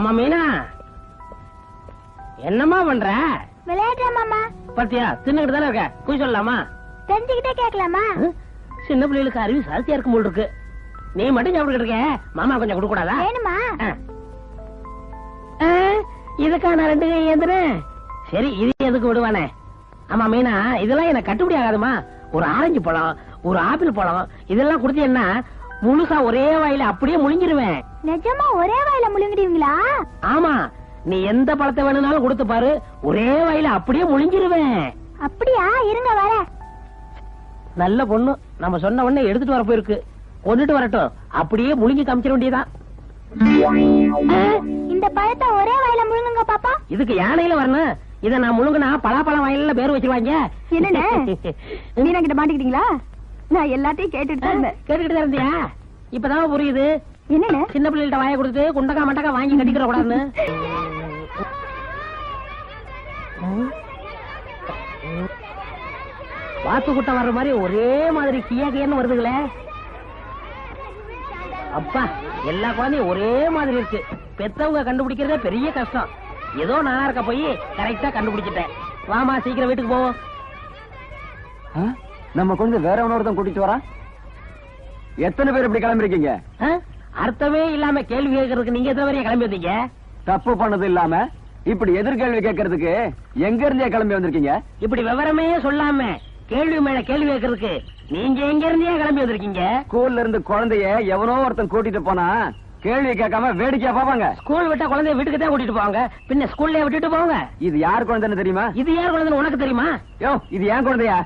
ஆமா மீனா, என்னம்மா பண்ற? விளையாடுற மாமா. பாத்தியா, தின்னுகிட்டு தானே இருக்க, போய் சொல்லலாமா? தெரிஞ்சுக்கிட்டே கேட்கலாமா? சின்ன பிள்ளைகளுக்கு அறிவு சாத்தியா இருக்கும் போல் இருக்கு. நீ மட்டும் சாப்பிட்டு இருக்க, மாமா கொஞ்சம் கொடுக்க கூடாதா? வேணுமா? இதுக்கா நான் 2 கை ஏந்துறேன். சரி, இது எதுக்கு விடுவானே? ஆமா மீனா, இதெல்லாம் எனக்கு கட்டுப்படி ஆகாதுமா. ஒரு ஆரஞ்சு பழம், ஒரு ஆப்பிள் பழம், இதெல்லாம் கொடுத்தீங்கன்னா முழுசா ஒரே வாயில அப்படியே முழுங்கிருவேன். நிஜமா ஒரே வாயில முழுங்கிடுவீங்களா? ஆமா, நீ எந்த பழத்தை வேணும்னாலும் கொடுத்து பாரு, ஒரே வாயில அப்படியே முழுங்கிருவேன். அப்படியா? இருங்க வர. நல்ல பொண்ணு, நம்ம சொன்ன உடனே எடுத்துட்டு வர போயிருக்கு. கொண்டுட்டு வரட்டும், அப்படியே முழுங்கி காமிச்சிட வேண்டியதான். இந்த பழத்தை ஒரே வாயில முழுங்குங்க பாப்பா. இதுக்கு யானையில வரணும். இத நான் முழுங்கினா பலாப்பழம் வாயில பேர் வச்சிருவாங்க. என்னன்னு மீனா கிட்ட மாட்டிக்கிட்டீங்களா? நான் எல்லாத்தையும் கேட்டுட்டு இருந்தேன். கேட்டுக்கிட்டு இருந்தியா? இப்பதான் புரியுது. என்னன்னு? சின்ன பிள்ளைகிட்ட வாயை கொடுத்து குண்டக்கா மண்டக்கா வாங்கி கட்டிக்கிற கூடாதுன்னு. வாத்து கூட்டம் வர்ற மாதிரி ஒரே மாதிரி கியா கியான்னு வருதுங்களே. அப்பா, எல்லா குழந்தையும் ஒரே மாதிரி இருக்கு. பெத்தவங்க கண்டுபிடிக்கிறதே பெரிய கஷ்டம். ஏதோ நானா இருக்க போய் கரெக்டா கண்டுபிடிச்சிட்டேன். வாமா, சீக்கிரம் வீட்டுக்கு போவோம். நம்ம கொஞ்சம் வேற ஒன்னொருத்தன் கூட்டிட்டு வரா. எத்தனை பேர் இப்படி கிளம்பிருக்கீங்க? அர்த்தமே இல்லாம கேள்வி கேட்கறதுக்கு நீங்க எத்தனை பேரையா கிளம்பி வந்தீங்க? தப்பு பண்ணது இல்லாம இப்படி எதிர்கேள்வி கேட்கறதுக்கு எங்க இருந்தே கிளம்பி வந்திருக்கீங்க? இப்படி விவரமே சொல்லாம கேள்வி மேல கேள்வி கேட்கறதுக்கு நீங்க எங்க இருந்தே கிளம்பி வந்திருக்கீங்க? ஸ்கூல்ல இருந்து குழந்தைய எவனோ ஒருத்தன் கூட்டிட்டு போனா கேள்வி கேட்காம வேடிக்கையா பாப்பாங்க. ஸ்கூல் விட்டா குழந்தைய வீட்டுக்கு தான் கூட்டிட்டு போவாங்க, பின்ன ஸ்கூல்ல விட்டுட்டு போவாங்க. இது யார் குழந்தைன்னு தெரியுமா? இது யார் குழந்தைன்னு உனக்கு தெரியுமா? யோ, இது ஏன் குழந்தையா?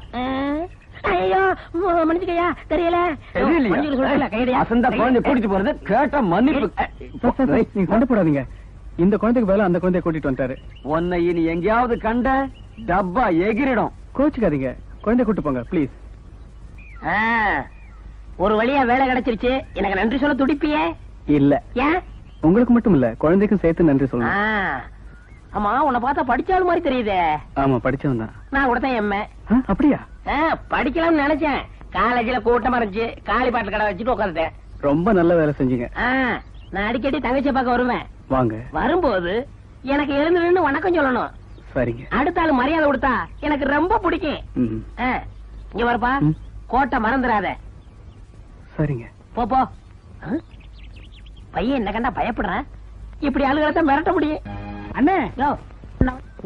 ஐயோ, மன்னிச்சுக்கையா, தெரியல. அசந்த குழந்தை கூட்டிட்டு போறது கேட்ட மன்னிப்பு. நீங்க கொண்டு போடாதீங்க. இந்த குழந்தைக்கு பதிலா அந்த குழந்தைய கூட்டிட்டு வந்துட்டாரு. உன்னை இனி எங்கேயாவது கண்ட டப்பா எகிரிடும். கோச்சுக்காதீங்க, குழந்தைய கூட்டு போங்க ப்ளீஸ். ஒரு வழியா வேலை கிடைச்சிருச்சு. எனக்கு நன்றி சொல்ல துடிப்பியே? இல்ல, ஏன்? உங்களுக்கு மட்டும் இல்ல, குழந்தைக்கும் சேர்த்து நன்றி சொல்லணும். ஆமா, உன்னை பார்த்தா படிச்சாலும் மாதிரி தெரியுதே. ஆமா, படிச்சவன் தான். நான் கூட தான் எம்ஏ. அப்படியா? படிக்கலாம்னு நினைச்சேன். காலேஜ்ல கூட்டமா இருந்துச்சு, காலி பாட்டு கடை வச்சுட்டு உட்காந்துட்டேன். ரொம்ப நல்ல வேலை செஞ்சீங்க. நான் அடிக்கடி தங்கச்சியை பார்க்க வருவேன். வாங்க. வரும்போது எனக்கு எழுந்து நின்னு வணக்கம் சொல்லணும். சரிங்க. அடுத்த ஆளு மரியாதை கொடுத்தா எனக்கு ரொம்ப பிடிக்கும். இங்க வரப்பா, கோட்டை மறந்துடாத. சரிங்க. போ போ. பையன் என்ன கண்டா பயப்படுறான். இப்படி ஆளுகளை மிரட்ட முடியும். அண்ணே,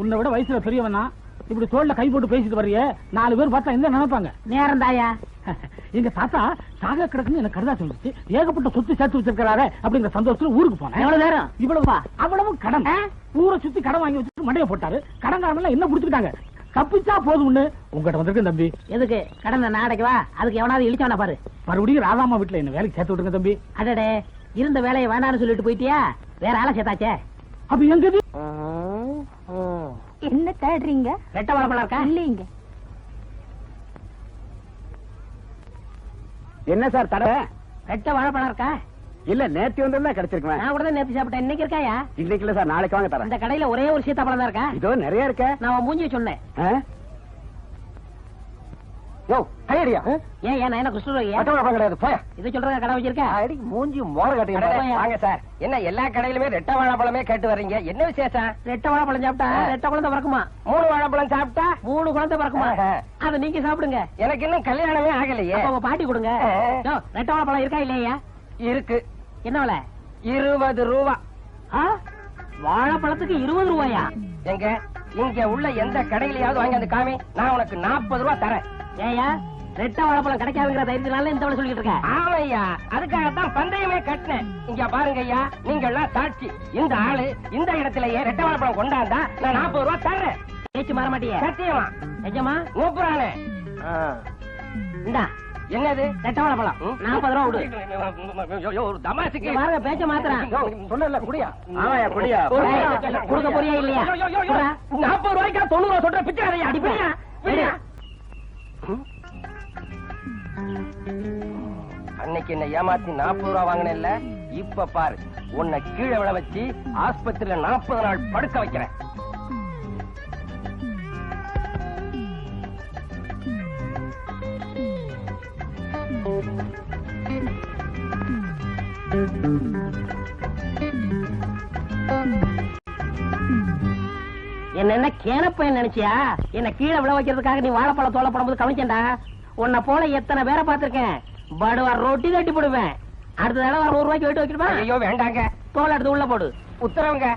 உன்னை விட வயசுல பெரியவனா இப்படி தோல்ல கை போட்டு பேசிட்டு வர்றிய 4 பேர் பார்த்தா என்ன நினைப்பாங்க? நேரம் தாயா. எங்க தாத்தா சாக கிடக்குன்னு எனக்கு கருதா சொல்லிச்சு. ஏகப்பட்ட சொத்து சேர்த்து வச்சிருக்காரு அப்படிங்கிற சந்தோஷத்துல ஊருக்கு போனேன். எவ்வளவு நேரம்? இவ்வளவா? அவ்வளவு கடன். ஊரை சுத்தி கடன் வாங்கி வச்சுட்டு மண்டைய போட்டாரு. கடன்காரன் எல்லாம் என்ன புடிச்சுக்கிட்டாங்க. தப்பிச்சா போதும்னு உங்ககிட்ட வந்திருக்கேன் தம்பி. எதுக்கு? கடந்த நாடைக்குவா? அதுக்கு எவனாவது இழிச்சவனா பாரு. மறுபடியும் ராதாமா வீட்டுல என்ன வேலைக்கு சேர்த்து விட்டுருங்க தம்பி. அடடே, இருந்த வேலையை வேண்டாம்னு சொல்லிட்டு போயிட்டியா? வேற ஆளை சேர்த்தாச்சே. அப்ப எங்கது? என்ன தேடுறீங்க? ரெட்டை வாழைப்பழம் இருக்கா? இல்லீங்க. என்ன சார் தடவை? ரெட்டை வாழைப்பழம் இருக்கா? இல்ல, நேத்து வந்தா கிடைச்சிருக்கேன். நான் கூட தான் நேத்து சாப்பிட்டேன். இன்னைக்கு இருக்காயா? இன்னைக்கு இல்ல சார், நாளைக்கு வாங்க தரேன். இந்த கடையில ஒரே ஒரு சீத்தாப்பழம் தான் இருக்கா? இதோ நிறைய இருக்க. நான் மூஞ்சி சொன்னேன். யோ, கையடியா. ஏன் நான் என்ன குஷ்டரோகியா? கிடையாது, போய் இதை சொல்றதா கடை வச்சிருக்கேன். அடி மூஞ்சி மோர கட்டி. வாங்க சார். என்ன எல்லா கடையிலுமே ரெட்டை வாழைப்பழமே கேட்டு வர்றீங்க? என்ன விசேஷம்? ரெட்டை வாழைப்பழம் சாப்பிட்டா ரெட்டை குழந்தை பிறக்குமா? 3 வாழைப்பழம் சாப்பிட்டா 3 குழந்தை பிறக்குமா? அதை நீங்க சாப்பிடுங்க. எனக்கு இன்னும் கல்யாணமே ஆகலையே. உங்க பாட்டி கொடுங்க. ரெட்டை வாழைப்பழம் இருக்கா இல்லையா? இருக்கு. என்ன விலை? 20 ரூபா. வாழைப்பழத்துக்கு 20 ரூபாயா? எங்க இங்க உள்ள எந்த கடையிலயாவது வாங்கி அந்த காமி, நான் உனக்கு 40 ரூபா தரேன். ஏயா, ரெட்டை வாழைப்பழம் கிடைக்காதுங்கிற தைரியத்தினால இந்த வேலை சொல்லிட்டு இருக்க? ஆமையா, அதுக்காகத்தான் பந்தயமே கட்டினேன். இங்க பாருங்க ஐயா, நீங்க எல்லாம் சாட்சி. இந்த ஆளு இந்த இடத்திலேயே ரெட்டை வாழைப்பழம் கொண்டாந்தா நான் 40 ரூபா தரேன். பேச்சு மாற மாட்டியே? சத்தியமா? நிஜமா? மூப்புறானே. இந்தா, என்னது? ரெட்டை வாழைப்பழம் 40 ரூபா விடு. ஒரு தமாசுக்கு பாருங்க, பேச்ச மாத்திரம். சொன்னல குடியா. ஆமாயா, குடியா. கொடுக்க போறியா இல்லையா? 40 ரூபாய்க்கு 90 ரூபா சொல்ற பிச்சை அதையா? அடி போயா? அன்னைக்கு என்ன ஏமாத்தி 40 ரூபா வாங்கினேன்ல, இப்ப பாரு உன்னை கீழே விழ வச்சு ஆஸ்பத்திரியில 40 நாள் படுக்க வைக்கிறேன். என்ன கேனப்பையன் நினைச்சியா? என்ன கீழே விழ வைக்கிறதுக்காக நீ வாழைப்பழம் தோலை போடும்போது கவனிச்சேன்டா. உன்னை போல எத்தனை பேரை பார்த்திருக்கேன். படுவா ரொட்டி தட்டி போடுவேன். அடுத்த தடவை 100 ரூபாய்க்கு வெயிட்டு வைக்கணுமா? ஐயோ வேண்டாங்க, தோலை எடுத்து உள்ள போடு. உத்தரவுங்க.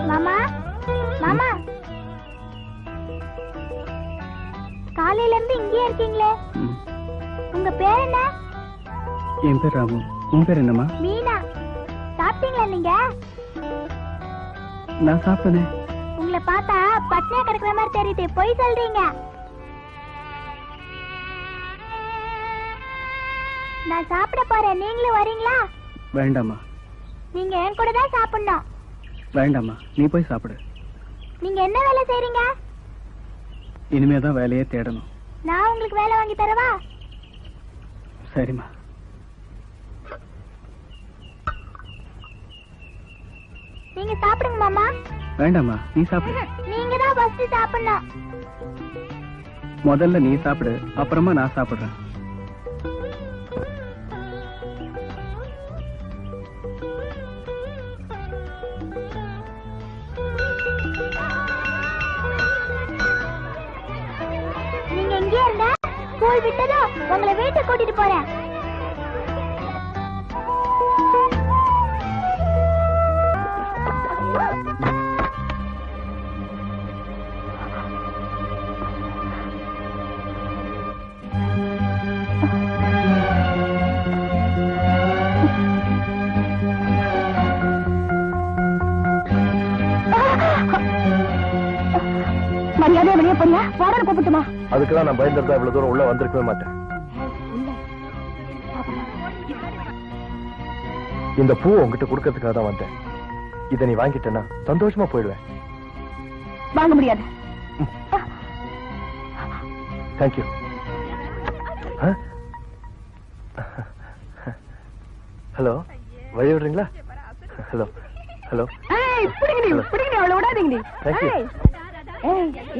மாமா மாமா, காலையில இருந்து இங்கே இருக்கீங்களே, உங்க பேர் என்ன? என் பேர் ராமு. உன் பேர் என்னம்மா? மீனா. சாப்பிட்டீங்களா நீங்க? நான் சாப்பிட்டேனே. உங்களை பார்த்தா பட்னியா கிடக்குற மாதிரி தெரியுது, போய் சொல்றீங்க. நான் சாப்பிட போறேன், நீங்களும் வரீங்களா? வேண்டாம்மா. நீங்க என் கூட தான் சாப்பிடணும். வேண்டாம்மா, நீ போய் சாப்பிடு. நீங்க என்ன வேலை செய்றீங்க? இனிமேதான் வேலையே தேடணும். நான் உங்களுக்கு வேலை வாங்கி தரவா? சரிம்மா. நீங்க சாப்பிடுங்க மாமா. வேண்டாம்மா, நீ சாப்பிடு. நீங்க தான் ஃபர்ஸ்ட் சாப்பிடணும். முதல்ல நீ சாப்பிடு, அப்புறமா நான் சாப்பிடுறேன். நீங்க எங்கே இருங்க, ஸ்கூல் விட்டதும் உங்களை வீட்டுக்கு கூட்டிட்டு போறேன். மரியாதையா வெளியே போறியா? வாடகை கூப்பிட்டுமா? அதுக்கெல்லாம் நான் பயந்துருந்தா இவ்வளவு தூரம் உள்ள வந்திருக்கவே மாட்டேன். இந்த பூ உங்ககிட்ட கொடுக்கறதுக்காக தான் வந்தேன். இதை நீ வாங்கிட்டேன்னா சந்தோஷமா போயிடுவேன். வாங்க முடியாது. தேங்க்யூ. ஹலோ, வழி விடுறீங்களா? Hello hello. அவளை விடாதீங்க. தேங்க்யூ.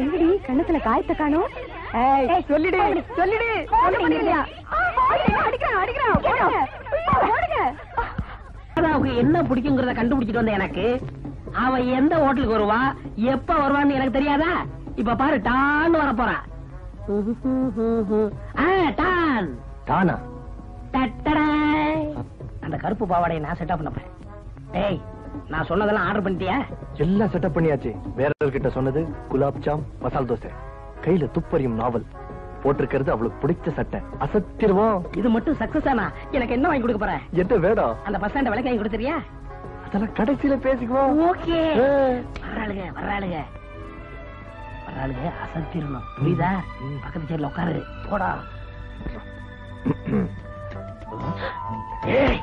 எங்கடி கண்ணத்துல காயத்தை காணோம்? சொல்லிடு சொல்லிடு. அவ என்ன பிடிக்குங்கிறத கண்டுபிடிச்சிட்டு வந்த எனக்கு, அவ எந்த ஹோட்டலுக்கு வருவா, எப்ப வருவான்னு எனக்கு தெரியாதா? இப்ப பாரு, டான்னு வர போறா. டான் தானா? அந்த கருப்பு பாவாடையை நான் செட்டப் பண்ணப்பேன். டேய், நான் சொன்னதெல்லாம் ஆர்டர் பண்ணிட்டியா? எல்லாம் செட்டப் பண்ணியாச்சு. வேற கிட்ட சொன்னது குலாப் ஜாம், மசால் தோசை, கையில துப்பறியும் நாவல், போட்டிருக்கிறது அவளுக்கு பிடிச்ச சட்டை. அசத்திருவோம். இது மட்டும் சக்சஸ் ஆனா எனக்கு என்ன வாங்கி கொடுக்க போற? என்ன வேணும்? அந்த பஸ் ஸ்டாண்ட் விலைக்கு வாங்கி கொடுத்துறியா? அதெல்லாம் கடைசியில பேசிக்குவோம். ஓகே. வர்றாளுங்க வர்றாளுங்க வர்றாளுங்க, அசத்திரணும். புரியுதா? பக்கத்து சேர்ல உட்காரு. போடா. ஏய்.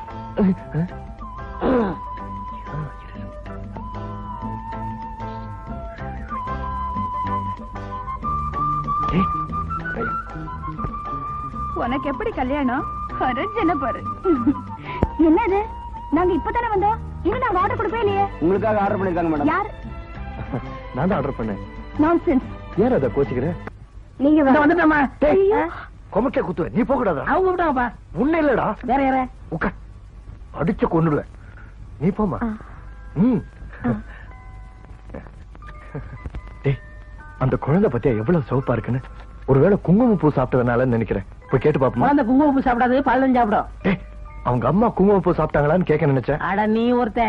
உனக்கு எப்படி கல்யாணம்? அரஞ்சன பாரு. என்னது? நாங்க இப்பதானே வந்தோம், இன்னும் நாங்க ஆர்டர் கொடுப்பே இல்லையே. உங்களுக்காக ஆர்டர் பண்ணிருக்காங்க மேடம். யார்? நான் தான் ஆர்டர் பண்ணேன். நான்சென்ஸ். ஏன் அதை கோச்சிக்கிறேன்? நீங்க வந்துட்டோமா? கொமக்கே குத்துவ, நீ போக கூடாதா? அவங்க விட்டாங்கப்பா. உன்ன இல்லடா. வேற யார? உட்கார், அடிச்சு கொன்னுடுவேன். நீ போமா. டேய், அந்த குழந்தை பத்தியா எவ்வளவு சிவப்பா இருக்குன்னு. ஒருவேளை குங்குமம் பூ சாப்பிட்டதுனால நினைக்கிறேன். போய் கேட்டு பாப்போமா? அந்த குங்குமம் பூ சாப்பிடாது, பால் சாப்பிடும். டேய், அவங்க அம்மா குங்குமம் பூ சாப்பிட்டாங்களான்னு கேட்க நினைச்சேன். அட நீ ஒருத்த.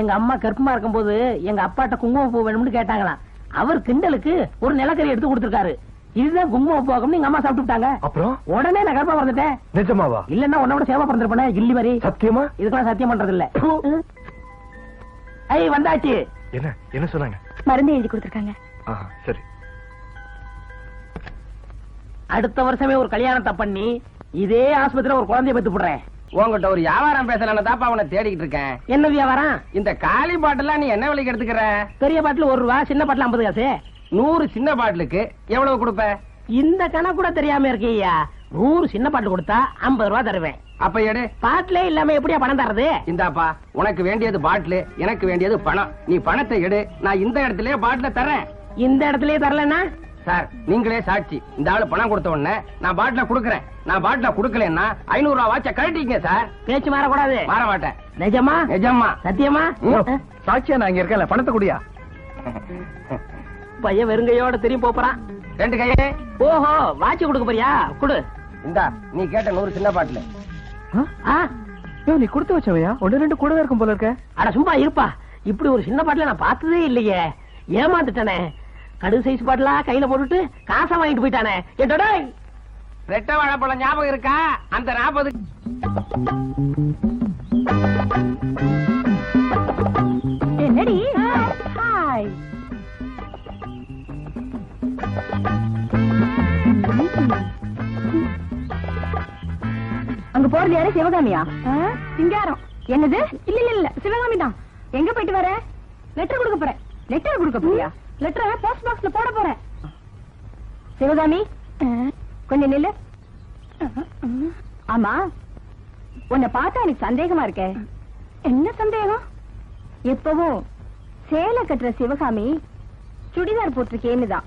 எங்க அம்மா கர்ப்பமா இருக்கும் போது எங்க அப்பாட்ட குங்குமம் பூ வேணும்னு கேட்டாங்களாம். அவர் கிண்டலுக்கு ஒரு நிலக்கரி எடுத்து கொடுத்திருக்காரு. இதுதான் குங்குமம் பூ ஆகும்னு எங்க அம்மா சாப்பிட்டுட்டாங்க. அப்புறம் உடனே நான் கர்ப்பமா பிறந்துட்டேன். நிஜமாவா? இல்லன்னா உன்னோட சேவை பிறந்திருப்பேனே, கில்லி மாதிரி. சத்தியமா? இதுக்கெல்லாம் சத்தியம் பண்றது இல்ல. ஐ வந்தாச்சு. என்ன என்ன சொன்னாங்க? மருந்து எழுதி கொடுத்திருக்காங்க. சரி. அடுத்த வருஷமே ஒரு கல்யாணத்தை பண்ணி இதே ஆஸ்பத்திரியில ஒரு குழந்தைய பெத்து போடுறேன். உங்ககிட்ட ஒரு வியாபாரம் பேசலான்னு தாப்பா அவனை தேடிக்கிட்டு இருக்கேன். என்ன வியாபாரம்? இந்த காலி பாட்டிலாம் நீ என்ன விலைக்கு எடுத்துக்கிற? பெரிய பாட்டில் 1 ரூபா, சின்ன பாட்டில் 50 காசு. 100 சின்ன பாட்டிலுக்கு எவ்வளவு கொடுப்ப? இந்த கணக்கு கூட தெரியாம இருக்கீயா? 100 சின்ன பாட்டில் கொடுத்தா 50 ரூபா தருவேன். அப்ப எடு. பாட்டிலே இல்லாம எப்படியா பணம் தர்றது? இந்தாப்பா, உனக்கு வேண்டியது பாட்டில், எனக்கு வேண்டியது பணம். நீ பணத்தை எடு, நான் இந்த இடத்துலயே பாட்டில தரேன். இந்த இடத்துலயே தரலன்னா? சார், நீங்களே சாட்சி. இந்த ஆளு பணம் கொடுத்த உடனே நான் பாட்டில குடுக்கறேன். நான் பாட்டில குடுக்கலன்னா 500 ரூபா வாட்ச கழட்டிங்க சார். பேச்சு மாறக்கூடாது. மாற மாட்டேன். நிஜமா? நிஜமா. சத்தியமா? சாட்சியா நான் இங்க இருக்கேன், பணத்தை குடியா. பையன் வெறுங்கையோட திரும்பி போறான். 2 கையே. ஓஹோ, வாட்சி கொடுக்க போறியா? குடு. இந்தா, நீ கேட்ட 100 சின்ன பாட்டில். நீ கொடுத்து வச்சவையா? 1-2 கூட இருக்கும் போல இருக்க. அட சும்மா இருப்பா. இப்படி ஒரு சின்ன பாட்டில நான் பார்த்ததே இல்லையே. ஏமாந்துட்டானே. கடு சைஸ் பாட்டிலா கையில போட்டுட்டு காசை வாங்கிட்டு போயிட்டானே. என்னடா ரெட்டை வாழைப்பழம் ஞாபகம் இருக்கா? அந்த 40. என்னடி? ஹாய். அங்க போறது யாரு? சிவகாமியா? சிங்காரம். என்னது? இல்ல இல்ல இல்ல, சிவகாமி தான். எங்க போயிட்டு வர? லெட்டர் கொடுக்க போறேன். லெட்டர் கொடுக்க போறியா? லெட்டரை போஸ்ட் பாக்ஸ்ல போட போறேன். சிவகாமி, கொஞ்சம் நில்லு. ஆமா, உன்னை பார்த்தா எனக்கு சந்தேகமா இருக்கே. என்ன சந்தேகம்? எப்பவும் சேலை கட்டுற சிவகாமி சுடிதார் போட்டிருக்கேன்னு தான்.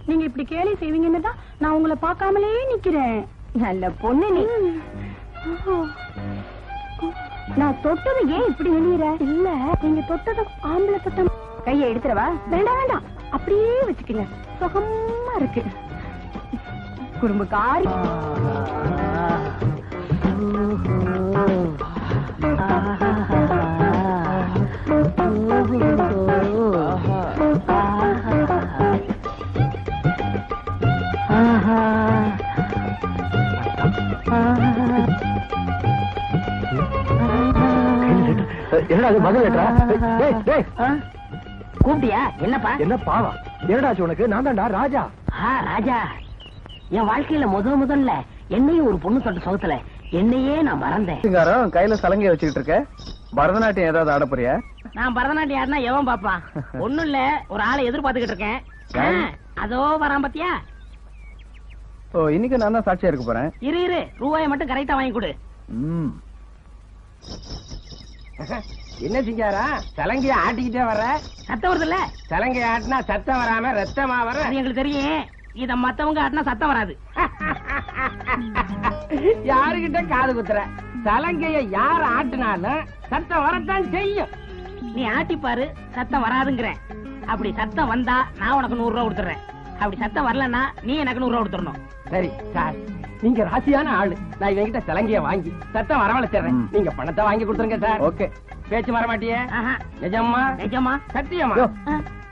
நீங்க இப்படி கேலி செய்வீங்கன்னு தான் நான் உங்களை பார்க்காமலே நிக்கிறேன். நல்ல பொண்ணு நீ. நான் தொட்டது ஏன் இப்படி வெளியிற? இல்ல, நீங்க தொட்டது ஆம்பளை தொட்டம். கையை எடுத்துறவா? வேண்டாம் வேண்டாம், அப்படியே வச்சுக்கங்க. சுகமா இருக்கு. குறும்புக்காரி. என்னடா அது மகள் லெட்டரா? கூப்பிட்டியா? என்னப்பா? என்ன பாவா? என்னடாச்சு உனக்கு? நான் தான்டா ராஜா. ராஜா, என் வாழ்க்கையில முதல்ல என்னையும் ஒரு பொண்ணு தொட்ட சோகத்துல என்னையே நான் மறந்தேன். சிங்காரம், கையில சலங்கைய வச்சுக்கிட்டு இருக்க. பரதநாட்டியம் ஏதாவது ஆட போறியா? நான் பரதநாட்டியம் ஆடினா எவன் பாப்பான்? ஒண்ணும் இல்ல, ஒரு ஆளை எதிர்பார்த்துக்கிட்டு இருக்கேன். அதோ வரான் பாத்தியா? ஓ, இன்னைக்கு நான் தான் சாட்சியா இருக்க போறேன். இரு ரூபாயை மட்டும் கரெக்டா வாங்கி கொடு. என்ன சிங்காரா, சலங்கைய ஆட்டிக்கிட்டே வர? சத்தம் வருது இல்ல? சலங்கைய ஆட்டினா சத்தம் வராம ரத்தமா வர? அது எங்களுக்கு தெரியும். இத மத்தவங்க ஆட்டினா சத்தம் வராது. யாருகிட்ட காது குத்துற? சலங்கைய யார் ஆட்டினாலும் சத்தம் வரத்தான் செய்யும். நீ ஆட்டிப்பாரு, சத்தம் வராதுங்கிறேன். அப்படி சத்தம் வந்தா நான் உனக்கு 100 ரூபா கொடுத்துறேன். அப்படி சத்தம் வரலன்னா நீ எனக்கு 100 ரூபா கொடுத்துடணும். சரி சார், நீங்க ராசியான ஆளு. நான் இவங்கிட்ட சலங்கைய வாங்கி சத்தம் வரவழைச்சிடுறேன். நீங்க பணத்தை வாங்கி கொடுத்துருங்க சார். ஓகே. பேச்சு மாற மாட்டியே? ஆஹா. நிஜமா? நிஜமா? சத்தியமா?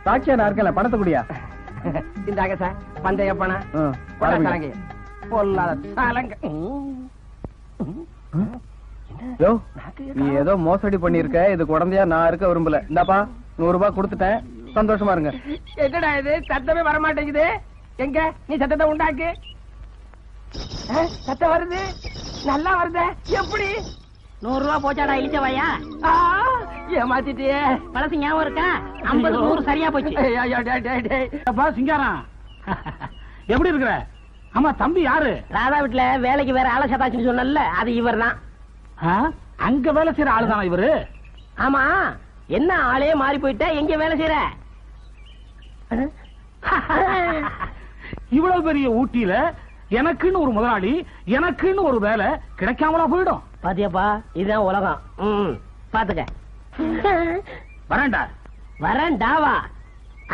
சாட்சியா நான் இருக்கல, பணத்தை குடியா. இந்தாங்க சார், பந்தய பணம். சலங்கைய பொல்லாத சலங்கை. யோ, நீ ஏதோ மோசடி பண்ணிருக்க. இது குழந்தையா நான் இருக்க விரும்பல. இந்தாப்பா 100 ரூபாய் கொடுத்துட்டேன். சந்தோஷமா இருங்க. என்னடா இது, சத்தமே வர மாட்டேங்குது? எங்க நீ சத்தத்தை உண்டாக்கு. சத்தம் வருது, நல்லா வருது. எப்படி? 100 ரூபா போச்சாடா இழிச்சவாயா? ஏமாத்திட்டியே. பழசு ஞாபகம் இருக்கா? 50 100 சரியா போச்சு. சிங்காரம், எப்படி இருக்கிற? ஆமா, தம்பி யாரு? ராதா வீட்டுல வேலைக்கு வேற ஆளை சதாச்சுன்னு சொன்னல, அது இவர் தான். அங்க வேலை செய்யற ஆளுதானா இவரு? ஆமா, என்ன ஆளே மாறி போயிட்ட? எங்க வேலை செய்யற? இவ்வளவு பெரிய ஊட்டியில எனக்குன்னு ஒரு முதலாளி, எனக்குன்னு ஒரு வேலை கிடைக்காமலா போயிடும்? பாத்தியாப்பா, இதுதான் உலகம். பாத்துக்க. வரேன்டா. வரேன்டாவா?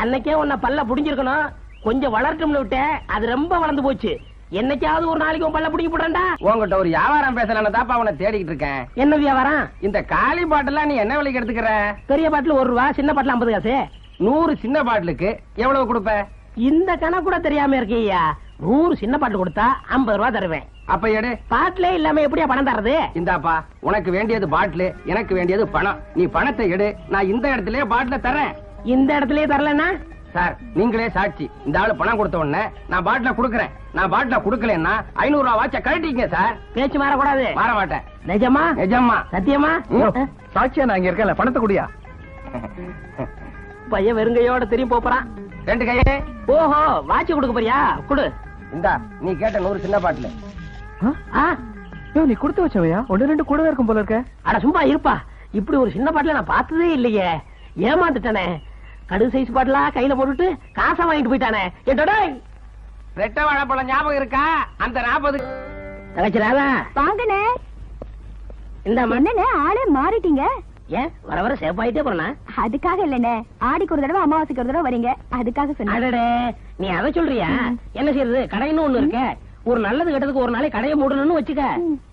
அன்னைக்கே உன்னை பல்ல புடிஞ்சிருக்கணும். கொஞ்சம் வளர்க்கும்னு விட்ட, அது ரொம்ப வளர்ந்து போச்சு. என்னைக்காவது ஒரு நாளைக்கு உன் பல்ல புடிங்கி போடாண்டா. உங்ககிட்ட ஒரு வியாபாரம் பேசலான்னு தாப்பா அவனை தேடிக்கிட்டு இருக்கேன். என்ன வியாபாரம்? இந்த காலி பாட்டிலாம் நீ என்ன விலைக்கு எடுத்துக்கிற? பெரிய பாட்டில் 1 ரூபா, சின்ன பாட்டில் 50 காசு. 100 சின்ன பாட்டிலுக்கு எவ்வளவு கொடுப்ப? இந்த கணக்கு கூட தெரியாம இருக்கீயா? 100 சின்ன பாட்டில் கொடுத்தா 50 ரூபா தருவேன். அப்ப எடு. பாட்டிலே இல்லாம எப்படியா பணம் தர்றது? இந்தாப்பா, உனக்கு வேண்டியது பாட்டில், எனக்கு வேண்டியது பணம். நீ பணத்தை எடு, நான் இந்த இடத்துலயே பாட்டில தரேன். இந்த இடத்துலயே தரலன்னா? சார், நீங்களே சாட்சி. இந்த ஆளு பணம் கொடுத்த உடனே நான் பாட்டில குடுக்கறேன். நான் பாட்டில குடுக்கலன்னா 500 ரூபா வாட்ச கழட்டிங்க சார். பேச்சு மாறக்கூடாது. மாற மாட்டேன். நிஜமா? நிஜமா. சத்தியமா? சாட்சியா நான் இங்க இருக்கல, பணத்தை குடியா. பையன் வெறுங்கையோட திரும்பி போறான். 2 கையே. ஓஹோ, வாட்சி கொடுக்க போறியா? குடு. இந்தா நீ கேட்ட 100 சின்ன பாட்டில். நீ கொடுத்து வச்சவையா? 1-2 கூடவே இருக்கும் போல இருக்க. அட சும்மா இருப்பா, இப்படி ஒரு சின்ன பாட்டில நான் பார்த்ததே இல்லையே. ஏமாந்துட்டானே. கடுகு சைஸ் பாட்டிலா கையில போட்டுட்டு காசை வாங்கிட்டு போயிட்டானே. என்னடா ரெட்டை வாழைப்பழம் ஞாபகம் இருக்கா? அந்த 40 தகச்சிராதா வாங்கண்ணே. இந்த என்னண்ணே ஆளே மாறிட்டீங்க? ஏன் வர வர சேப்பாயிட்டே போறனா? அதுக்காக இல்லண்ணே, ஆடிக்கு ஒரு தடவை அமாவாசைக்கு ஒரு தடவை வரீங்க, அதுக்காக சொன்னேன். அடடே, நீ அதை சொல்றியா? என்ன செய்யறது, கடைன்னு ஒண்ணு இருக்க. ஒரு நல்லது கெட்டதுக்கு ஒரு நாளை கடையை மூடணும்னு வச்சுக்க.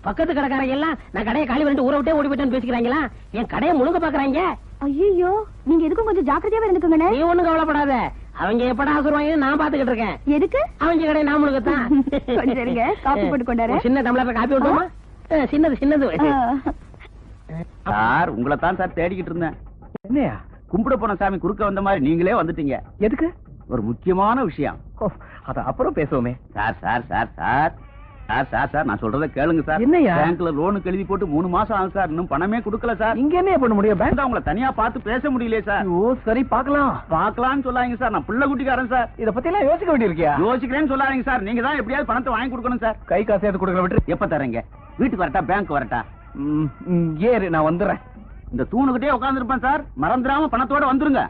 பக்கத்து கடைக்காரங்க எல்லாம் நான் கடையை காலி பண்ணிட்டு ஊரை விட்டே ஓடி போயிட்டேன்னு பேசிக்கிறாங்களா? என் கடையை முழுங்க பாக்குறாங்க. ஐயோ, நீங்க எதுக்கும் கொஞ்சம் ஜாக்கிரதையாவே இருந்துக்கோங்கண்ணே. நீ ஒண்ணும் கவலைப்படாத, அவங்க எப்படா ஆசுருவாங்க நான் பாத்துக்கிட்டு இருக்கேன். எதுக்கு? அவங்க கடையை நான் முழுங்கத்தான். கொஞ்சம் இருங்க, காப்பி போட்டு கொண்டாரு. சின்ன டம்ளர்ல காப்பி விட்டுமா? சின்னது சின்னது. சார் உங்களை தான் சார் தேடிக்கிட்டு இருந்தேன். என்னையா? கும்பிட போன சாமி குறுக்க வந்த மாதிரி நீங்களே வந்துட்டீங்க. எதுக்கு? ஒரு முக்கியமான விஷயம். அத அப்புறம் பேசுவோமே. Sir sir sir sir sir sir sir நான் சொல்றத கேளுங்க சார். என்னய்யா? பேங்க்ல லோனுக்கு எழுதி போட்டு 3 மாசம் ஆகும் சார், இன்னும் பணமே கொடுக்கல சார். இங்க என்ன பண்ண முடியும்? பேங்க் உங்களை தனியா பார்த்து பேச முடியலையே சார். ஓ சரி, பாக்கலாம் பாக்கலாம்னு சொல்லாதீங்க சார், நான் பிள்ளை குட்டிக்காரன் சார். இத பத்தி எல்லாம் யோசிக்க வேண்டியிருக்கியா? யோசிக்கிறேன்னு சொல்லாதீங்க சார், நீங்க தான் எப்படியாவது பணத்தை வாங்கி கொடுக்கணும் சார். கை காசு எடுத்து கொடுக்கற விட்டு எப்ப தரீங்க? வீட்டுக்கு வரட்டா பேங்க் வரட்டா? ஏறு, நான் வந்துடுறேன். இந்த தூணுகிட்டே உட்கார்ந்து இருப்பேன் சார், மறந்துடாம பணத்தோட வந்துருங்க.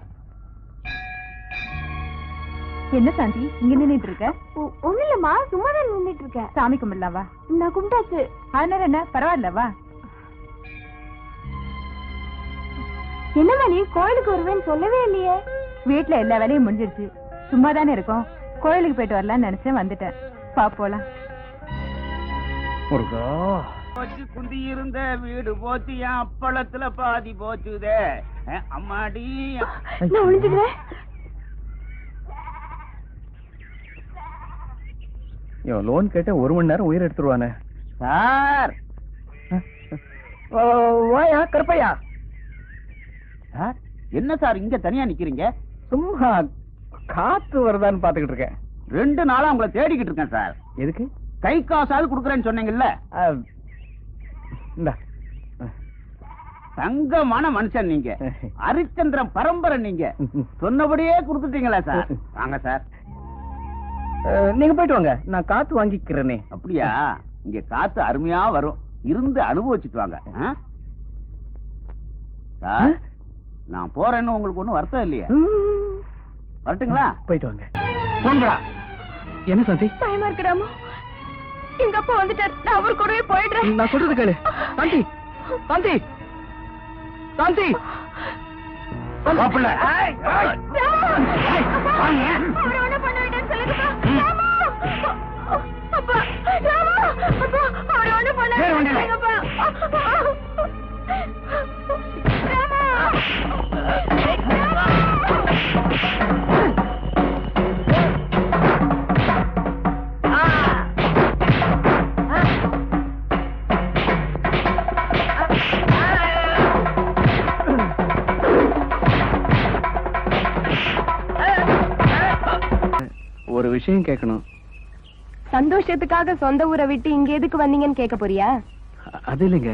என்ன சாந்தி இங்க நின்னுட்டு இருக்க? ஒண்ணு இல்லம்மா, சும்மா தான் நின்னுட்டு இருக்க. சாமி கும்பிடலாவா? நான் கும்பிட்டாச்சு. அதனால என்ன, பரவாயில்லவா? என்னம்மா நீ கோயிலுக்கு வருவேன்னு சொல்லவே இல்லையே? வீட்டுல எல்லா வேலையும் முடிஞ்சிருச்சு, சும்மா தானே இருக்கோம், கோயிலுக்கு போயிட்டு வரலாம்னு நினைச்சேன், வந்துட்டேன். பாப்போலாம். முருகா, குந்தி இருந்த வீடு போச்சு, என் அப்பளத்துல பாதி போச்சுதே. அம்மாடி, நான் ஒளிஞ்சுக்கிறேன். இவன் லோன் கேட்ட 1 மணி நேரம் உயிர் எடுத்துருவானே. சார் வாயா கருப்பையா. சார் என்ன சார் இங்க தனியா நிக்கிறீங்க? சும்மா காத்து வருதான்னு பாத்துக்கிட்டு இருக்கேன். 2 நாளா உங்களை தேடிக்கிட்டு இருக்கேன் சார். எதுக்கு? கை காசாவது குடுக்கறேன்னு சொன்னீங்கல்ல. இந்தா. தங்கமான மனுஷன் நீங்க, ஹரிச்சந்திரன் பரம்பரை நீங்க. சொன்னபடியே குடுத்துட்டீங்களா சார்? வாங்க சார். நீங்க போயிட்டு வாங்க, நான் காத்து வாங்கிக்கிறேனே. அப்படியா? இங்க காத்து அருமையா வரும், இருந்து அனுபவிச்சுட்டு வாங்க. சார் நான் போறேன்னு உங்களுக்கு ஒண்ணும் வருத்தம் இல்லையா? வரட்டுங்களா? போயிட்டு வாங்க. போங்கடா. என்ன சாந்தி? பயமா இருக்கிறாமோ? எங்க அப்பா வந்துட்டார், நான் அவர் கூடவே போயிடுறேன். நான் சொல்றது கேளு. சாந்தி, சாந்தி, சாந்தி. மாப்பிள்ளை. அவரை ஒண்ணும் பண்ண வேண்டாம்னு சொல்லுங்கப்பா. ராமா! அப்பா, ராமா! அப்பா, அவரை ஒண்ணும் பண்ண வேண்டாம்னு சொல்லுங்கப்பா. ராமா! ஒரு விஷயம் கேட்கணும். சந்தோஷத்துக்காக சொந்த ஊரை விட்டு இங்க எதுக்கு வந்தீங்கன்னு கேட்க போறியா? அது இல்லைங்க,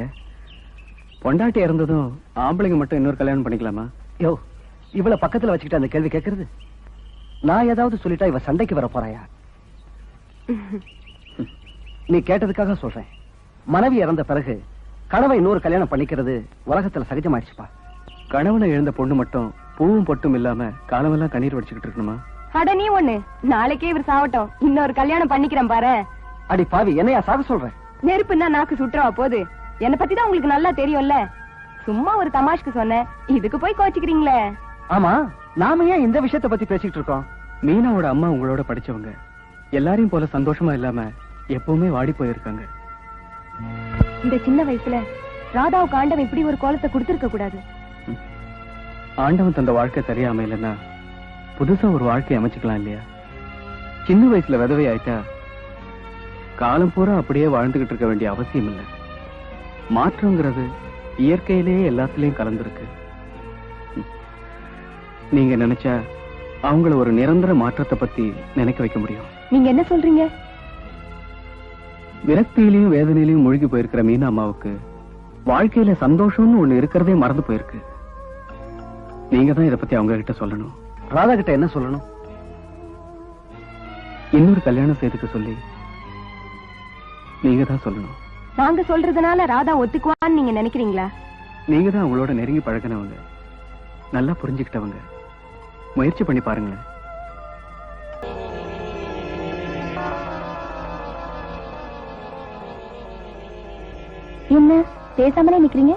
பொண்டாட்டி இறந்ததும் ஆம்பளைங்க மட்டும் இன்னொரு கல்யாணம் பண்ணிக்கலாமா? யோ, இவள பக்கத்துல வச்சுக்கிட்டு அந்த கேள்வி கேட்கறது? நான் ஏதாவது சொல்லிட்டா இவ சண்டைக்கு வர போறாயா? நீ கேட்டதுக்காக சொல்றேன். மனைவி இறந்த பிறகு கணவை இன்னொரு கல்யாணம் பண்ணிக்கிறது உலகத்துல சகஜமாயிடுச்சுப்பா. கணவனை இழந்த பொண்ணு மட்டும் பூவும் பொட்டும் இல்லாம காலமெல்லாம் கண்ணீர் வடிச்சுக்கிட்டு இருக்கணுமா? அட நீ ஒண்ணு, நாளைக்கே இவர் சாவட்டும், இன்னொரு கல்யாணம் பண்ணிக்கிறேன் பாரு. அடி பாவி, என்னையா சாக சொல்றேன்? நெருப்புன்னா நாக்கு சுற்றவா போகுது? என்ன பத்தி தான் உங்களுக்கு நல்லா தெரியும்ல, சும்மா ஒரு தமாஷ்க்கு சொன்னேன், இதுக்கு போய் கோச்சிக்கிறீங்களே. ஆமா, நாம ஏன் இந்த விஷயத்தை பத்தி பேசிட்டு இருக்கோம்? மீனாவோட அம்மா உங்களோட படிச்சவங்க, எல்லாரையும் போல சந்தோஷமா இல்லாம எப்பவுமே வாடி போயிருக்காங்க. இந்த சின்ன வயசுல ராதாவுக்கு ஆண்டவன் இப்படி ஒரு கோலத்தை கொடுத்திருக்க கூடாது. ஆண்டவன் தந்த வாழ்க்கை சரியா அமையலன்னா புதுசா ஒரு வாழ்க்கை அமைச்சுக்கலாம் இல்லையா? சின்ன வயசுல விதவை ஆயிட்டா காலம் பூரா அப்படியே வாழ்ந்துகிட்டு இருக்க வேண்டிய அவசியம் இல்லை. மாற்றம்ங்கிறது இயற்கையிலேயே எல்லாத்துலயும் கலந்துருக்கு. நீங்க நினைச்சா அவங்கள ஒரு நிரந்தர மாற்றத்தை பத்தி நினைக்க வைக்க முடியும். நீங்க என்ன சொல்றீங்க? விரக்தியிலையும் வேதனையிலையும் மூழ்கி போயிருக்கிற மீனா அம்மாவுக்கு வாழ்க்கையில சந்தோஷம்னு ஒண்ணு இருக்கிறதே மறந்து போயிருக்கு. நீங்க தான் இத பத்தி அவங்க கிட்ட சொல்லணும். ராதா கிட்ட என்ன சொல்லணும்? இன்னொரு கல்யாணம் செய்துக்க சொல்லி நீங்க தான் சொல்லணும். நாங்க சொல்றதுனால ராதா ஒத்துக்குவான்னு நீங்க நினைக்கிறீங்களா? நீங்க தான் அவங்களோட நெருங்கி பழகினவங்க, நல்லா புரிஞ்சுக்கிட்டவங்க. முயற்சி பண்ணி பாருங்களேன். என்ன பேசாமலே நிக்கிறீங்க?